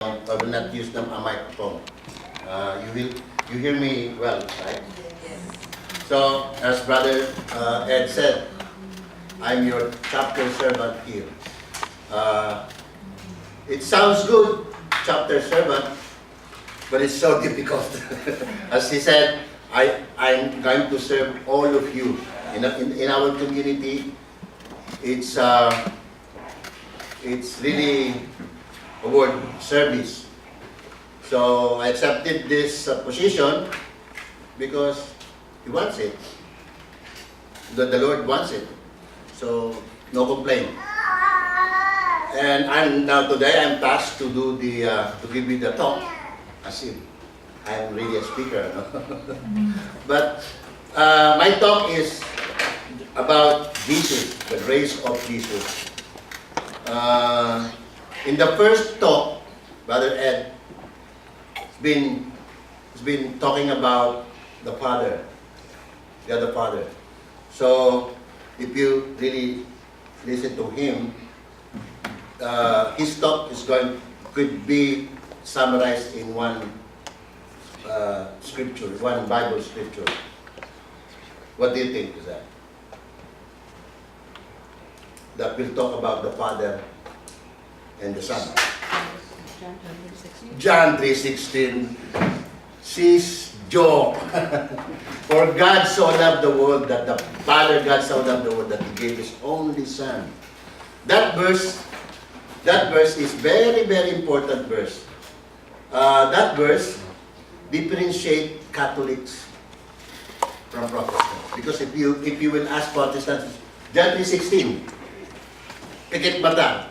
I will not use a microphone. You hear me well, right? Yes. So, as Brother Ed said, I'm your chapter servant here. It sounds good, chapter servant, but it's so difficult. As he said, I'm going to serve all of you. In our community, it's really a word service. So I accepted this position because he wants it. The Lord wants it. So no complaint. And today I'm tasked to do to give you the talk, as if I'm really a speaker. No? But my talk is about Jesus, the grace of Jesus. In the first talk, Brother Ed has been talking about the Father, the other Father. So if you really listen to him, his talk could be summarized in one scripture, one Bible scripture. What do you think is that? That will talk about the Father and the Son. John 3:16. She's joke. For God so loved the world that the Father God so loved the world that He gave His only Son. That verse is very, very important verse. That verse differentiates Catholics from Protestants. Because if you will ask Protestants, John 3:16, pikit mata,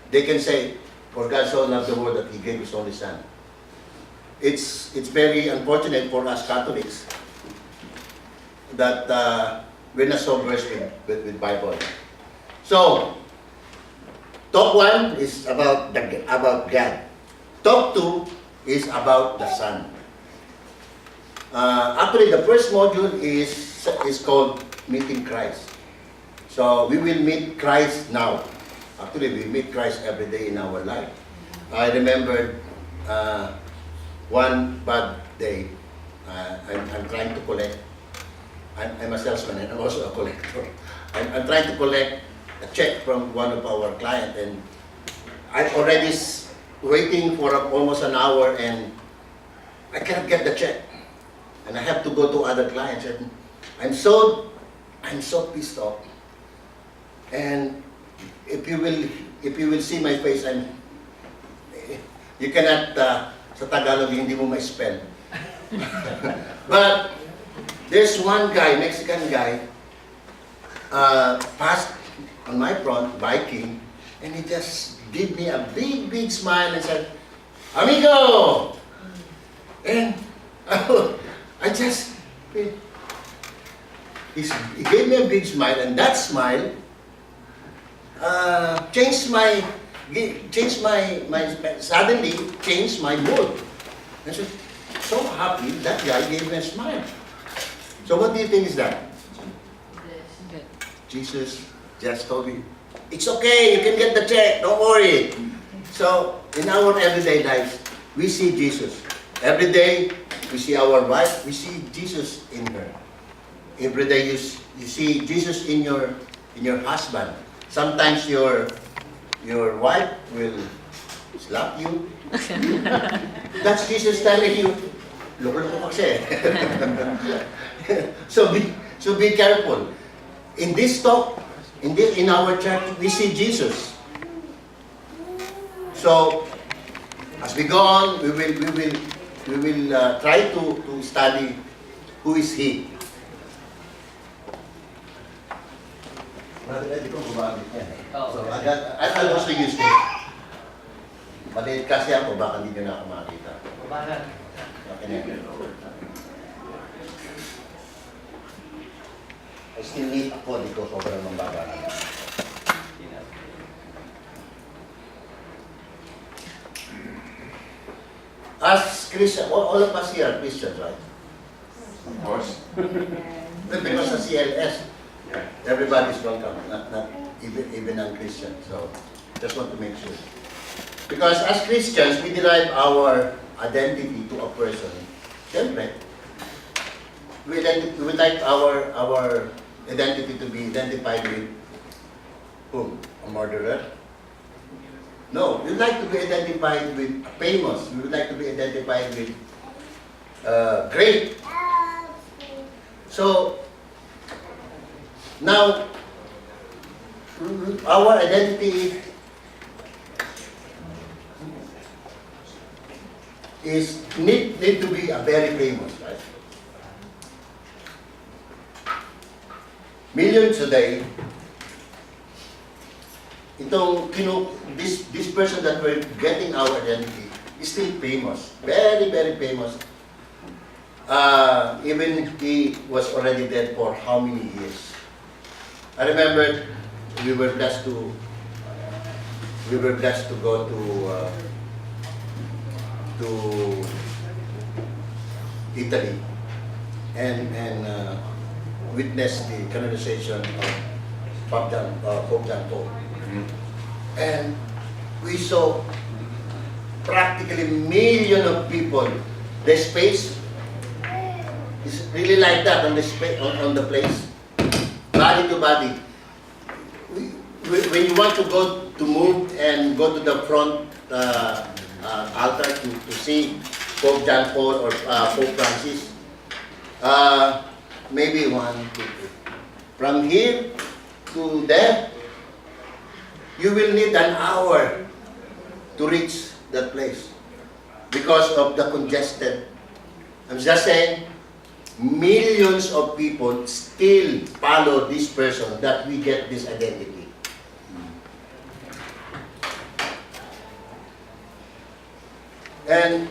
they can say, for God so loved the world that He gave His only Son. It's very unfortunate for us Catholics that we're not so versed with Bible. So, talk 1 is about God. Talk 2 is about the Son. Actually, the first module is called Meeting Christ. So, we will meet Christ now. Actually, we meet Christ every day in our life. I remember one bad day, I'm trying to collect. I'm a salesman and I'm also a collector. I'm trying to collect a check from one of our clients, and I'm already waiting for almost an hour, and I can't get the check. And I have to go to other clients, and I'm so pissed off. And if you will see my face, you cannot sa Tagalog hindi mo ma-spell. But there's one guy, Mexican guy, passed on my front biking, and he just gave me a big smile and said, "Amigo!" And I just he gave me a big smile, and that smile suddenly changed my mood. I said, so happy that guy gave me a smile. So what do you think is that? Jesus just told me, it's okay, you can get the check, don't worry. So in our everyday lives, we see Jesus. Every day, we see our wife, we see Jesus in her. Every day you see Jesus in your husband. Sometimes your wife will slap you. That's Jesus telling you, loko-loko kasi. So be careful. In this talk, in our church, we see Jesus. So as we go on, we will try to study who is He. Brother Ed, ikaw gumamit niya. So, I'll also use this. Maliit kasi ako, baka hindi nyo na ako makakita. Okay na yun. I still need ako dito, sobrang mambaba na. As Christian, all of us here are Christians, right? Of course. Because sa CLS, everybody's welcome, not even non-Christian. So, just want to make sure. Because as Christians, we derive our identity to a person. Siyempre, we would like our identity to be identified with whom? A murderer? No, we would like to be identified with famous. We would like to be identified with great. So, now, our identity need to be a very famous, right? Millions today, this person that we're getting our identity is still famous, very, very famous. Even he was already dead for how many years? I remember we were blessed to go to Italy and witness the canonization of Pope John Paul. And we saw practically million of people. The space is really like that on the on the place, body to body. When you want to move and go to the front altar to see Pope John Paul or Pope Francis, maybe 1, 2, 3. From here to there, you will need an hour to reach that place because of the congested. I'm just saying, millions of people still follow this person that we get this identity. And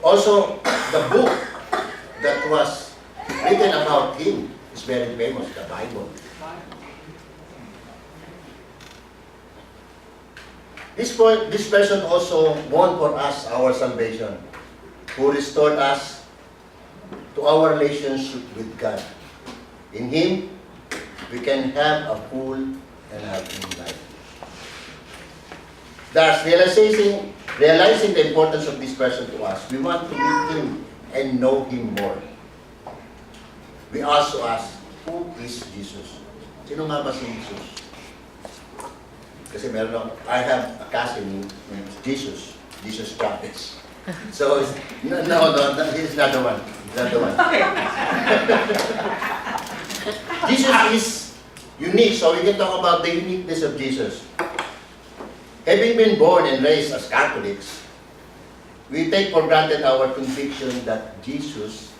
also, the book that was written about him is very famous, the Bible. This person also won for us our salvation, who restored us to our relationship with God. In Him, we can have a full and happy life. Thus, realizing the importance of this person to us, we want to meet Him and know Him more. We also ask, who is Jesus? Sino nga ba si Jesus? Kasi meron ako, I have a cousin named Jesus Chavez. So, no, he's not the one. He's not the one. Jesus is unique, so we can talk about the uniqueness of Jesus. Having been born and raised as Catholics, we take for granted our conviction that Jesus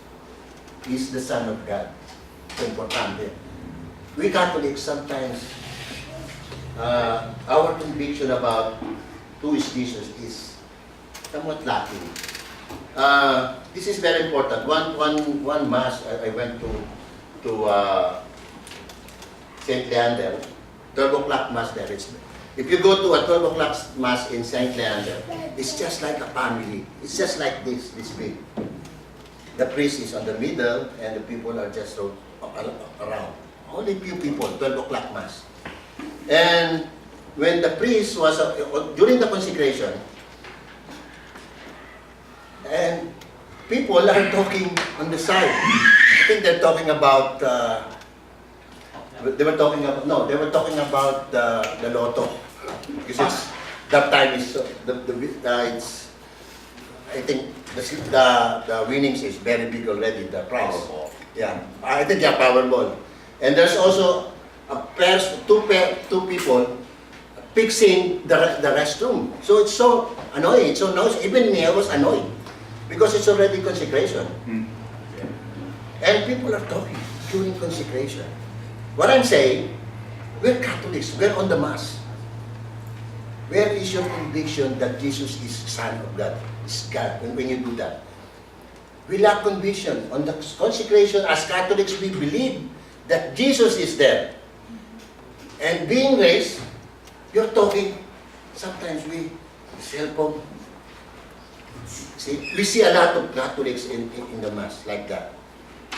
is the Son of God. Ito importante. We Catholics sometimes, our conviction about who is Jesus is somewhat lacking. This is very important. One mass I went to St. Leander, 12 o'clock mass there. If you go to a 12 o'clock mass in St. Leander, it's just like a family. It's just like this big. The priest is on the middle and the people are just around. Only few people, 12 o'clock mass. And when the priest was, during the consecration, and people are talking on the side. I think they're talking about, they were talking about the lotto. Because it's, that time is, it's, I think the winnings is very big already, the prize. Powerball. Yeah, I think yeah, Powerball. And there's also two people fixing the restroom. So it's so annoying, it's so noisy. Even me, I was annoyed because it's already consecration. And people are talking during consecration. What I'm saying, we're Catholics, we're on the Mass. Where is your conviction that Jesus is Son of God, is God, when you do that? We lack conviction. On the consecration, as Catholics, we believe that Jesus is there. And being raised, you're talking, sometimes cell phone. See, we see a lot of Catholics in the Mass like that.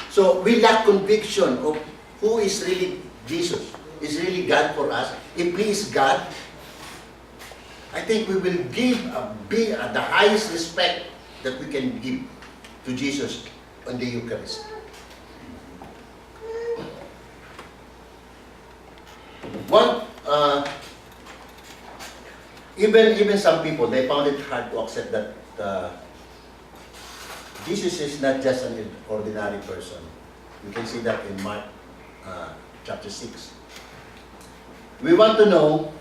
So we lack conviction of who is really Jesus, is really God for us. If He is God, I think we will give the highest respect that we can give to Jesus on the Eucharist. One, even some people, they found it hard to accept that Jesus is not just an ordinary person. You can see that in Mark chapter 6. We want to know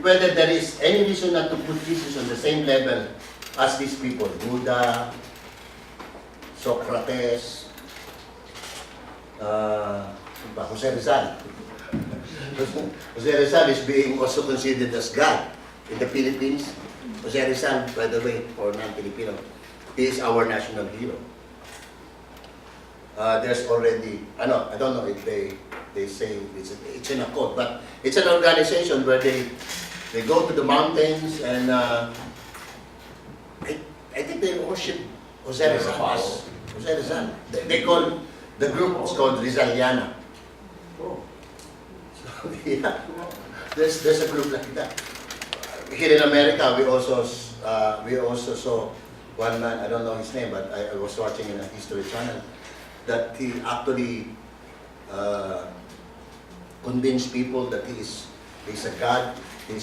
whether there is any reason not to put Jesus on the same level as these people, Buddha, Socrates, Jose Rizal. Jose Rizal is being also considered as God in the Philippines. Jose Rizal, by the way, for non-Filipino, he is our national hero. There's already, I don't know if they say it's in a code, but it's an organization where they go to the mountains and I think they worship Jose Rizal. Jose Rizal. They call the group, it's called Rizaliana. So, yeah, there's a group like that. Here in America, we also saw one man, I don't know his name, but I was watching in a History Channel, that he actually convinced people that he's a god. He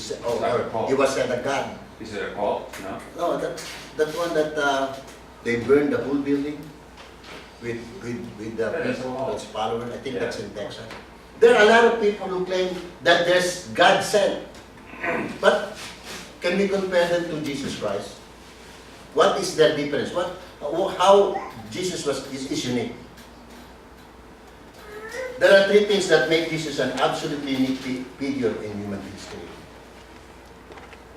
was said a god. Is it a cult? No? No, that one that they burned the whole building with the people that's followers. I think that's in Texas. There are a lot of people who claim that there's God sent. But can we compare them to Jesus Christ? What is their difference? How Jesus is unique? There are three things that make Jesus an absolutely unique figure in human history.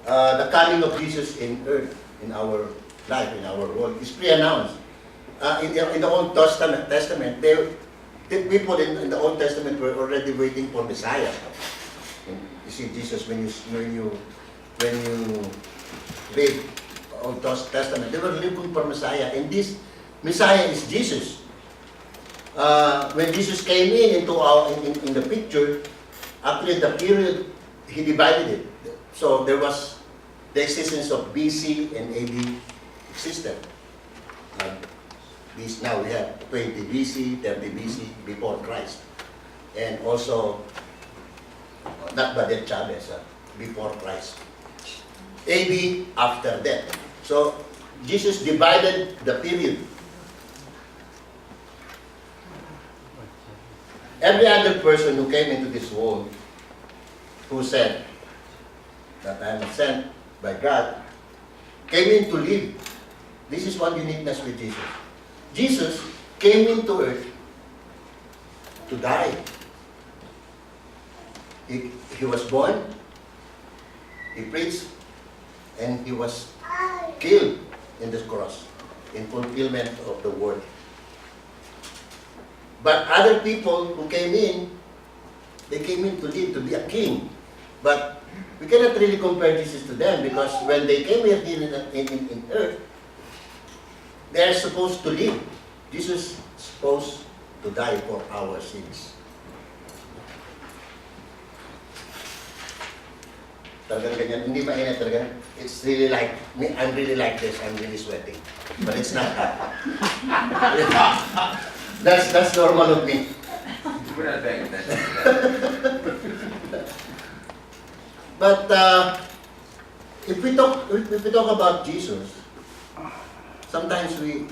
The coming of Jesus in earth, in our life, in our world, is pre-announced. In the Old Testament, the people in the Old Testament were already waiting for Messiah. And you see, Jesus, when you read Old Testament, they were looking for Messiah, and this Messiah is Jesus. When Jesus came in the picture, actually the period he divided it. So there was the existence of BC and AD existed. Now we have 20 BC, 30 BC before Christ, and also not Badet Chavez, before Christ. AD after that. So Jesus divided the period. Every other person who came into this world who said that I am sent by God came in to live. This is one uniqueness with Jesus. Jesus came into earth to die. He was born, he preached, and he was killed in the cross in fulfillment of the word. But other people who came in, they came in to live, to be a king. But we cannot really compare Jesus to them because when they came here in earth, they are supposed to live. Jesus is supposed to die for our sins. Talagang ganyan, hindi mainit talaga. It's really like, I'm really like this, I'm really sweating. But it's not that. That's normal of me. We're not paying attention. But if we talk about Jesus, sometimes we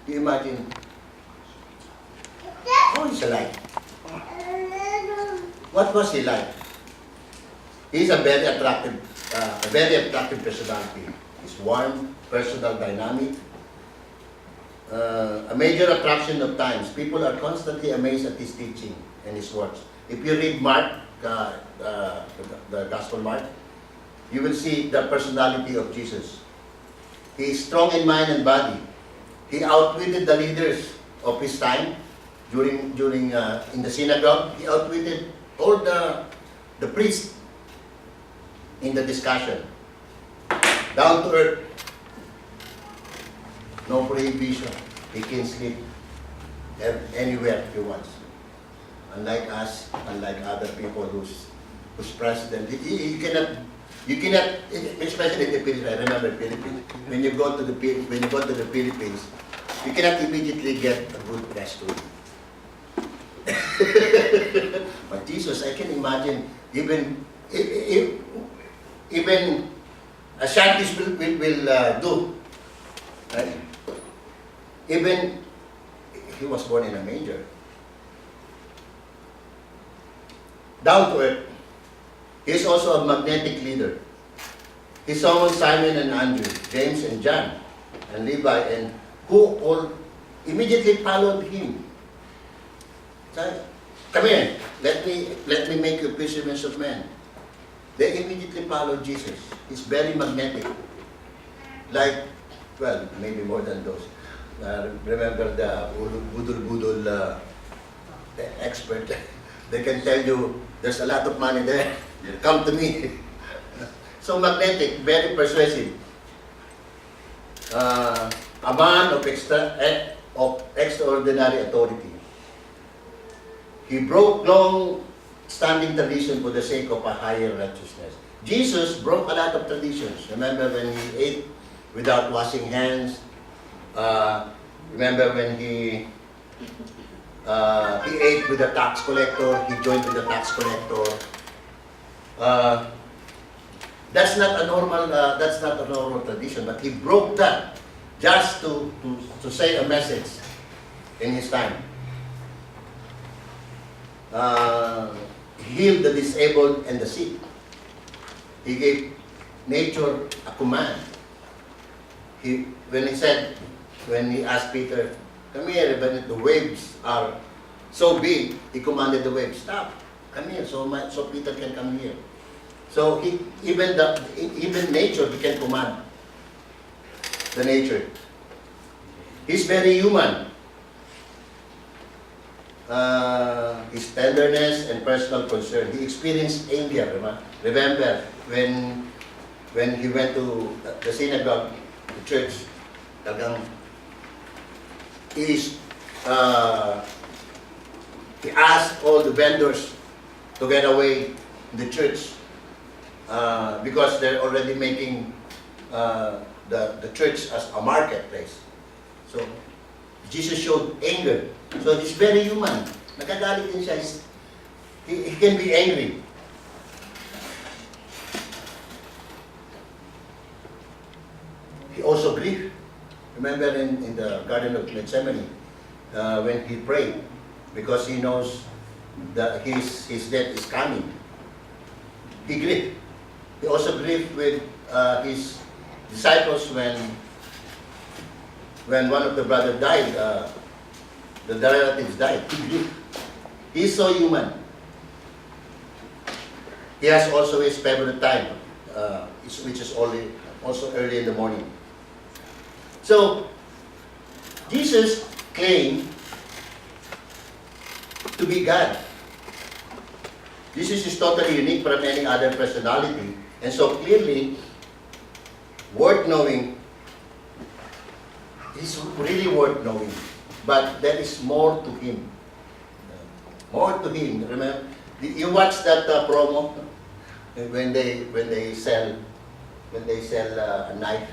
imagine how is he like? What was he like? He's a very attractive personality. He's warm, personal, dynamic. A major attraction of times. People are constantly amazed at his teaching and his words. If you read Mark, the Gospel Mark, you will see the personality of Jesus. He is strong in mind and body. He outwitted the leaders of his time during in the synagogue. He outwitted all the priests in the discussion. Down to earth. No prohibition. He can sleep anywhere he wants. Unlike us, unlike other people who who's president. You cannot, especially in the Philippines. I remember Philippines. When you go to the Philippines, you cannot immediately get a good restaurant. But Jesus, I can imagine even Ashantis will do. Right? Even he was born in a manger. Down to earth. He is also a magnetic leader. He summoned Simon and Andrew, James and John, and Levi, and who all immediately followed him. So, come here, let me make you fishermen of men. They immediately followed Jesus. He's very magnetic. Like, well, maybe more than those. Remember the budul expert. They can tell you, there's a lot of money there. Come to me. So magnetic, very persuasive. A man of extraordinary authority. He broke long-standing tradition for the sake of a higher righteousness. Jesus broke a lot of traditions. Remember when he ate without washing hands? Remember when he ate with a tax collector? He joined with the tax collector. That's not a normal tradition, but he broke that just to say a message in his time. He healed the disabled and the sick. He gave nature a command. When he asked Peter, come here, when the waves are so big, he commanded the waves, stop, come here, so Peter can come here. So even nature, he can command the nature. He's very human. His tenderness and personal concern. He experienced anger. Remember when he went to the synagogue, the church, he asked all the vendors to get away in the church because they're already making the church as a marketplace. So Jesus showed anger. So he's very human. Nagagalit din siya. He can be angry. He also grieved. Remember in the Garden of Gethsemane, when he prayed, because he knows that his death is coming. He grieved. He also grieved with his disciples when one of the brothers died, the relatives died. He grieved. He's so human. He has also his favorite time, which is also early in the morning. So, Jesus claimed to be God. Jesus is totally unique from any other personality, and so clearly worth knowing. He's really worth knowing, but there is more to him. More to him. Remember, you watch that promo when they sell a knife.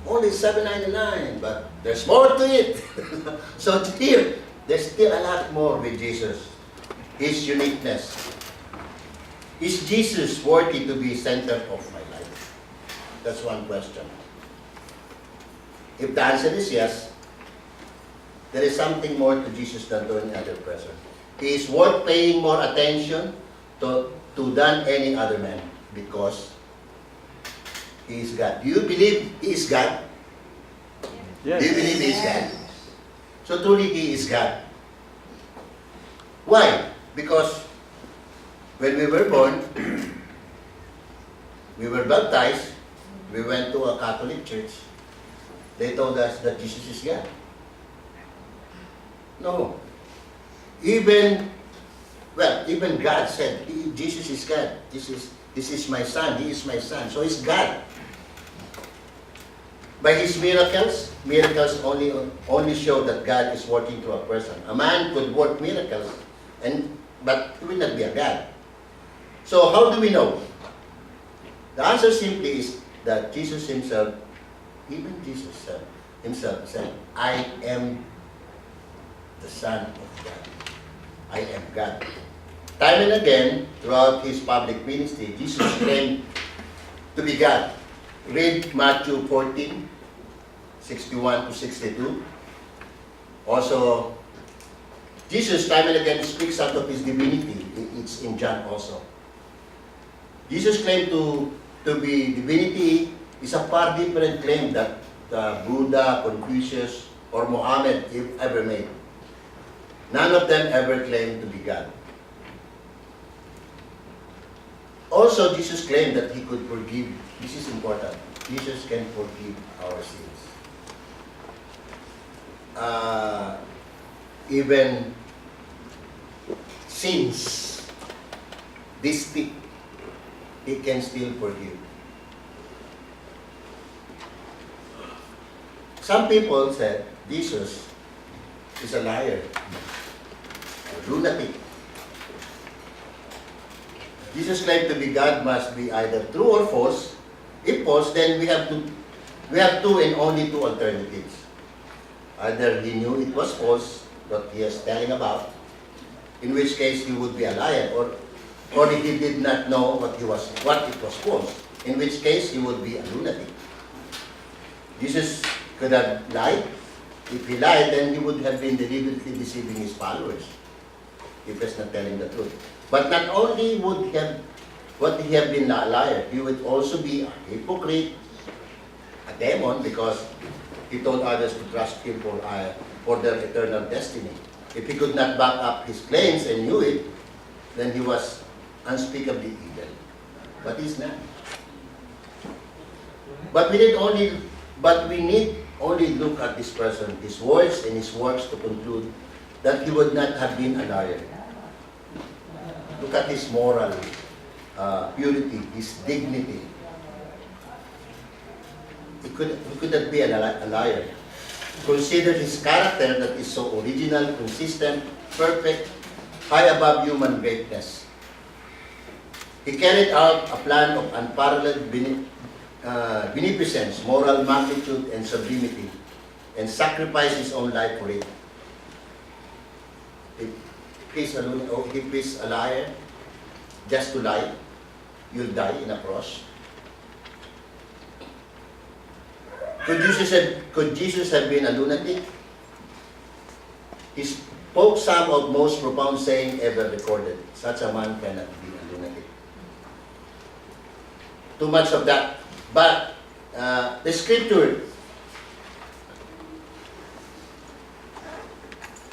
Only $7.99, but there's more to it. So here, there's still a lot more with Jesus. His uniqueness. Is Jesus worthy to be center of my life? That's one question. If the answer is yes, there is something more to Jesus than to any other person. He is worth paying more attention to than any other man because He is God. Do you believe He is God? Yes. Do you believe He is God? So truly He is God. Why? Because when we were born, we were baptized, we went to a Catholic church, they told us that Jesus is God. No. Even God said, Jesus is God. This is my son. He is my son. So He's God. By His miracles only show that God is working through a person. A man could work miracles, but he will not be a God. So how do we know? The answer simply is that Jesus himself, even Jesus himself said, I am the Son of God. I am God. Time and again, throughout his public ministry, Jesus claimed to be God. Read Matthew 14, 61 to 62. Also, Jesus time and again speaks out of his divinity. It's in John also. Jesus claimed to be divinity is a far different claim that Buddha, Confucius, or Muhammad ever made. None of them ever claimed to be God. Also, Jesus claimed that he could forgive. This is important. Jesus can forgive our sins. Even sins, this big, he can still forgive. Some people said Jesus is a liar, a lunatic. Jesus claimed to be God must be either true or false. If false, then we have two and only two alternatives. Either he knew it was false, what he is telling about, in which case he would be a liar, or he did not know what it was false, in which case he would be a lunatic. Jesus could have lied. If he lied, then he would have been deliberately deceiving his followers, if he's not telling the truth. But not only would he have been a liar, he would also be a hypocrite, a demon, because he told others to trust him for their eternal destiny. If he could not back up his claims and knew it, then he was unspeakably evil. But he's not. But we need only look at this person, his words and his works, to conclude that he would not have been a liar. Look at his moral purity, his dignity. He could not be a liar. Consider his character that is so original, consistent, perfect, high above human greatness. He carried out a plan of unparalleled beneficence, moral magnitude, and sublimity, and sacrificed his own life for it. If he's a liar, just to lie, you'll die in a cross. Could Jesus have been a lunatic? He spoke some of most profound saying ever recorded. Such a man cannot be a lunatic. Too much of that. But the scripture,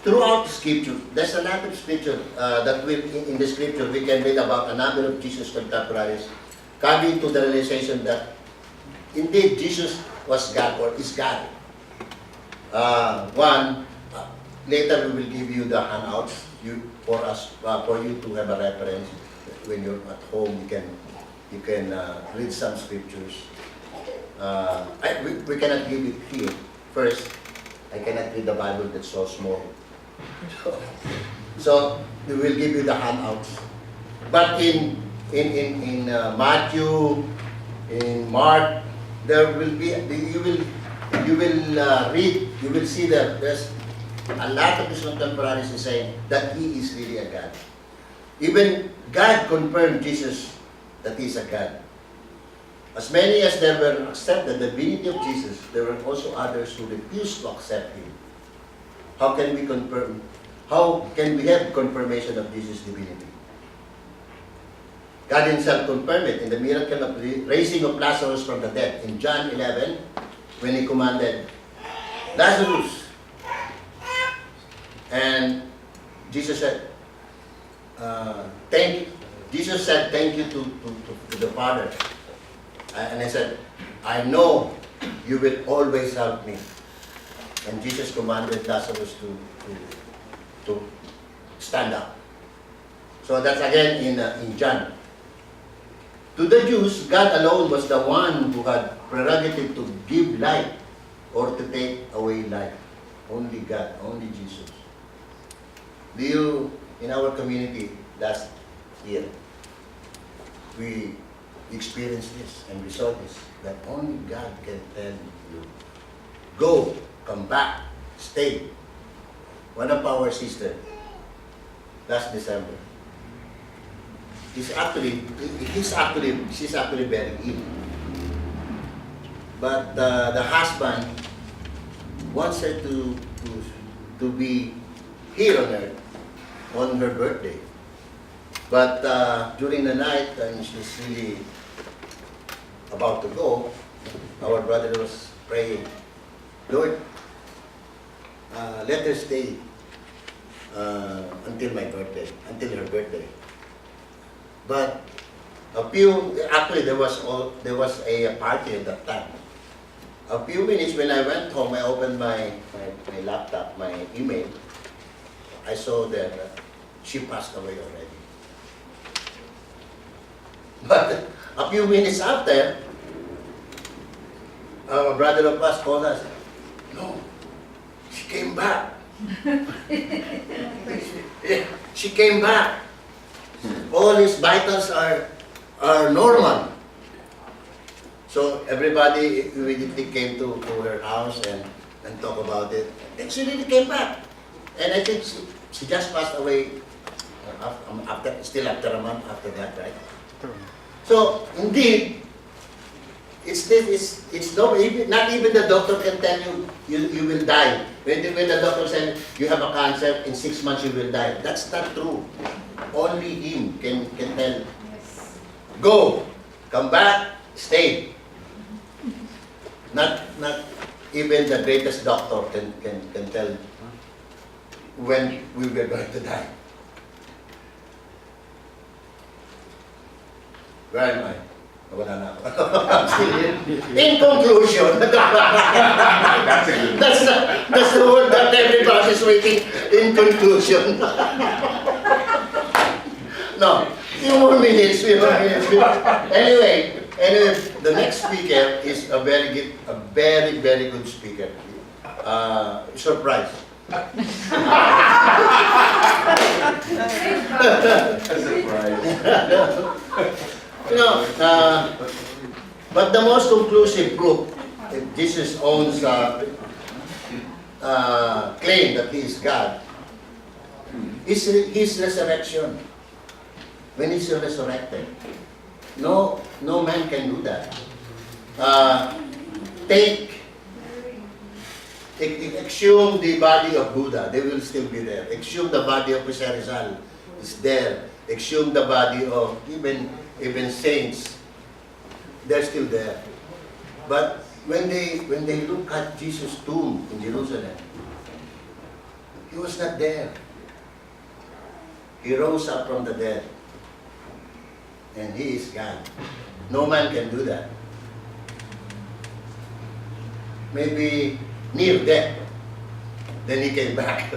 throughout the scripture, there's a lot of scripture that in the scripture we can read about a number of Jesus' contemporaries coming to the realization that indeed Jesus was God or is God. Later we will give you the handouts for you to have a reference. When you're at home, you can read some scriptures. We cannot give it here. First, I cannot read the Bible that's so small. So we will give you the handouts. But in Matthew, in Mark, there will be you will see that there's a lot of his contemporaries is saying that he is really a God. Even God confirmed Jesus that he is a God. As many as there were accepted the divinity of Jesus, there were also others who refused to accept him. How can we confirm? How can we have confirmation of Jesus' divinity? God himself confirmed it in the miracle of raising of Lazarus from the dead. In John 11, when he commanded, Lazarus. And Jesus said, thank you. Jesus said, thank you to the Father. And I said, I know you will always help me. And Jesus commanded Lazarus to stand up. So that's again in John. To the Jews, God alone was the one who had prerogative to give life or to take away life. Only God, only Jesus. In our community last year, we experienced this and we saw this, that only God can tell you, go, come back, stay. One of our sister, last December, she's actually very ill. But the husband wants her to be here on earth on her birthday. But during the night, when she's really about to go, our brother was praying, Lord, let her stay until my birthday, until her birthday. But actually there was a party at that time. A few minutes when I went home, I opened my laptop, my email. I saw that she passed away already. But a few minutes after, our brother of us called us. No, she came back. Yeah, she came back. All his vitals are normal. So everybody immediately came to her house and talked about it. And she really came back. And I think she just passed away after a month after that, right? So indeed, not even the doctor can tell you will die. When the doctor said you have a cancer, in 6 months you will die. That's not true. Only him can tell. Go, come back, stay. Not even the greatest doctor can tell when we were going to die. Where am I? Wala na ako. I'm still here. In conclusion, that's the word that everybody is waiting. In conclusion. No, few more minutes. Anyway, the next speaker is a very good speaker. Surprise. But the most conclusive proof, if Jesus owns claim that he is God, is his resurrection. When he's resurrected, no man can do that. Exhume the body of Buddha, they will still be there. Exhume the body of Jose Rizal, is there. Exhume the body of even saints, they're still there. But when they look at Jesus' tomb in Jerusalem, he was not there. He rose up from the dead. And he is God. No man can do that. Maybe near death. Then he came back.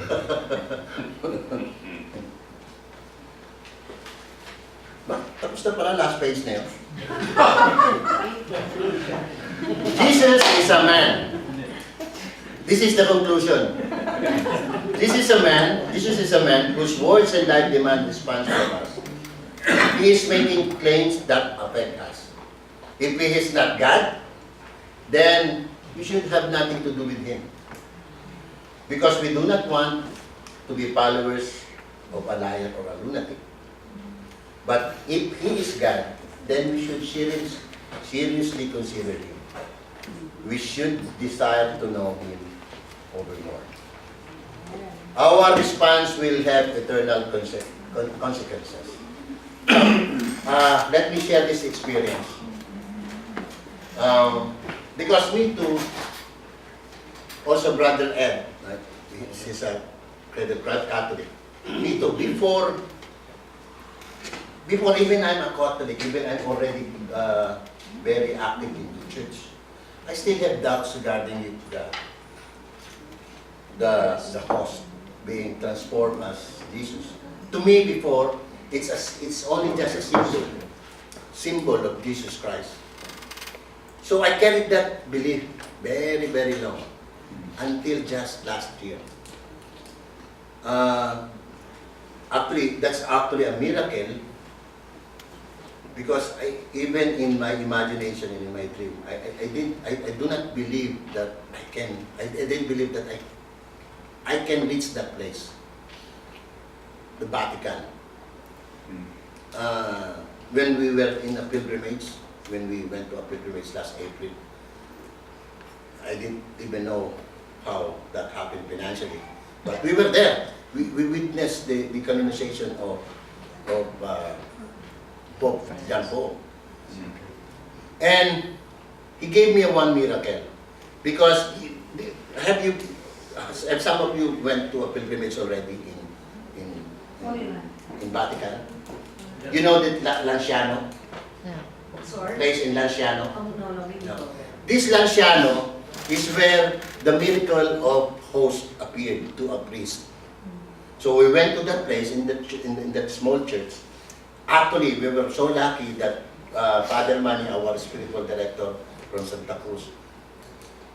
Tapos na pala, last page na yun. Jesus is a man. This is the conclusion. Jesus is a man whose words and life demand response from us. He is making claims that affect us. If he is not God, then we should have nothing to do with him. Because we do not want to be followers of a liar or a lunatic. But if he is God, then we should seriously consider him. We should desire to know him over more. Our response will have eternal consequences. Let me share this experience. Because me too, also Brother Ed, right? He's a Catholic. Me too, before even I'm a Catholic, even I'm already very active in the church, I still have doubts regarding the host being transformed as Jesus. To me, before, it's only just a symbol of Jesus Christ. So I carried that belief very, very long, until just last year. That's actually a miracle. Because even in my imagination and in my dream, I do not believe that I didn't believe that I can reach that place, the Vatican. When we were in a pilgrimage, when we went to a pilgrimage last April, I didn't even know how that happened financially. But we were there. We witnessed the canonization of Pope John Paul. And he gave me one miracle. Because have some of you went to a pilgrimage already in Vatican? You know the Lanciano? Sorry? Place in Lanciano? Oh, no, maybe No. no. This Lanciano is where the miracle of host appeared to a priest. So we went to that place in that small church. Actually, we were so lucky that Father Manny, our spiritual director from Santa Cruz,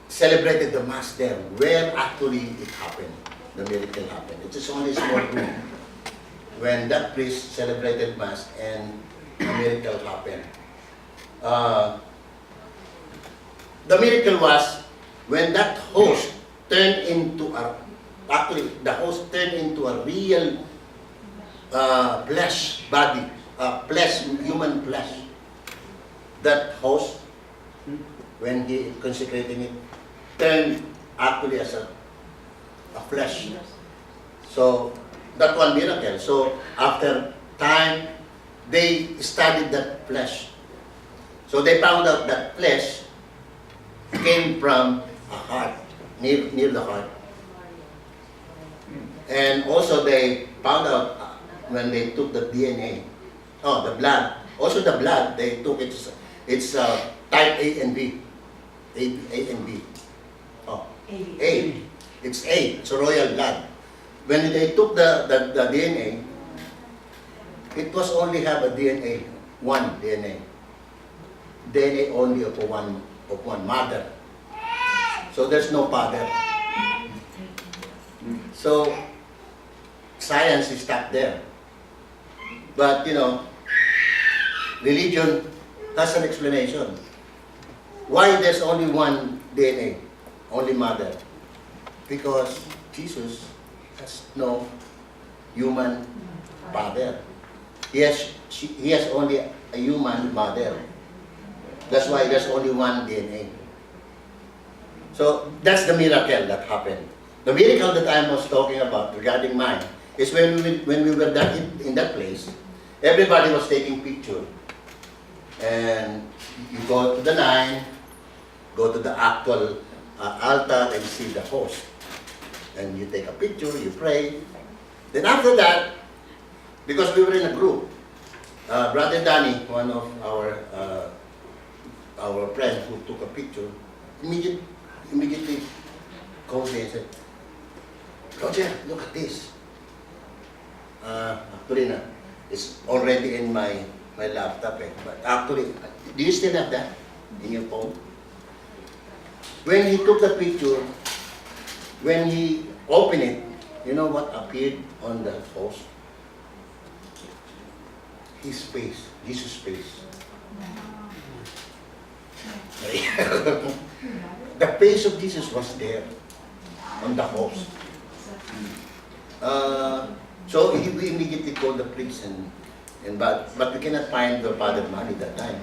celebrated the Mass there, where actually it happened, the miracle happened. It is only a small room. When that priest celebrated Mass and a miracle happened. The miracle was when that host turned into the host turned into a real flesh body, human flesh. That host, when he consecrated it, turned actually as a flesh. So that one miracle. So after time, they studied that flesh. So they found out that flesh came from a heart, near the heart. And also they found out when they took the DNA, the blood. Also the blood, they took it's type A and B. A and B. Oh, A. It's A. It's a royal blood. When they took the DNA, it was only have a DNA, one DNA. DNA only of one mother. So there's no father. So science is stuck there. But religion has an explanation. Why there's only one DNA, only mother? Because Jesus has no human father. He has only a human mother. That's why there's only one DNA. So that's the miracle that happened. The miracle that I was talking about regarding mine is when we were in that place, everybody was taking picture. And you go to the line, go to the actual altar and see the host. And you take a picture, you pray. Then after that, because we were in a group, Brother Danny, one of our friends who took a picture, immediately called me and said, Roger, look at this. Actually, it's already in my laptop. But actually, do you still have that in your phone? When he took the picture, when he opened it, you know what appeared on the host? His face, Jesus' face. The face of Jesus was there on the host. So we immediately called the priest but we cannot find the Father Manny that time.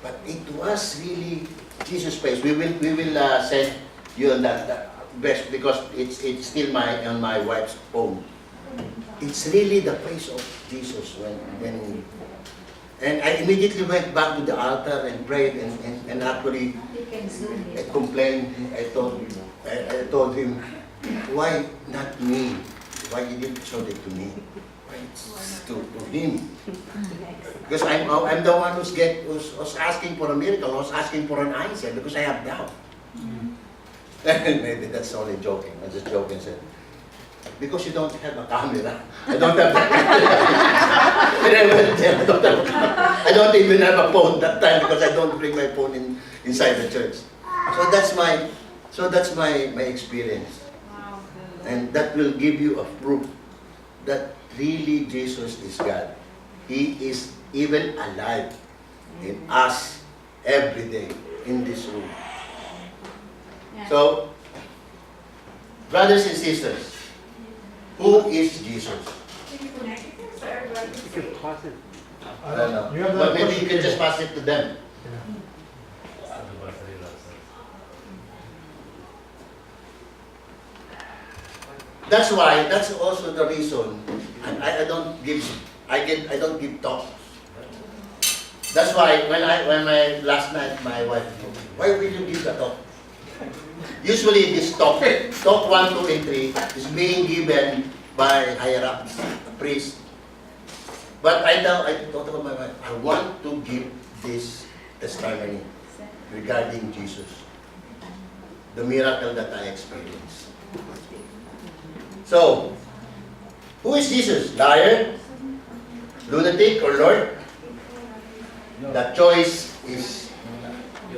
But it was really Jesus' face. We will send you on that best because it's still on my wife's phone. It's really the face of Jesus when and I immediately went back to the altar and prayed and actually complained. I told him, why not me? Why you didn't show it to me? Why it's to him? Because I'm the one who's asking for a miracle, who's asking for an answer because I have doubt. Maybe that's only joking. I just joking said, because you don't have a camera. I don't have I don't even have a phone that time because I don't bring my phone inside the church. So that's my experience. And that will give you a proof that really Jesus is God. He is even alive. in us every day in this room. Yeah. So, brothers and sisters, who is Jesus? I don't know. You have that But maybe question you can here. just pass it to them. That's why, that's also the reason I don't give talks. That's why when last night my wife, why will you give the talk? Usually this talk 1, 2, and 3 is being given by higher ups, priest. But I thought about my wife, I want to give this testimony regarding Jesus, the miracle that I experienced. So, who is Jesus? Liar? Lunatic or Lord? The choice is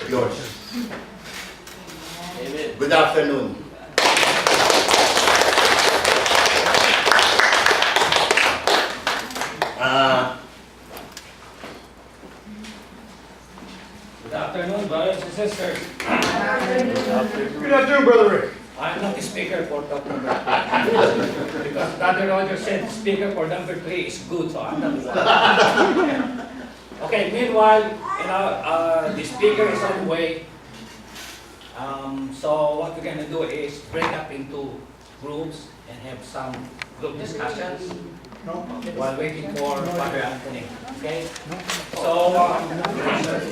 yours. Amen. Good afternoon. Good afternoon, brothers and sisters. Good afternoon, Brother Rick. I'm not the speaker for talk number 3. Because Brother Roger said speaker for number 3 is good, so I'm not the one. Okay, meanwhile, the speaker is on the way. So what we're going to do is break up into groups and have some group discussions while waiting for Father Anthony. Okay? So,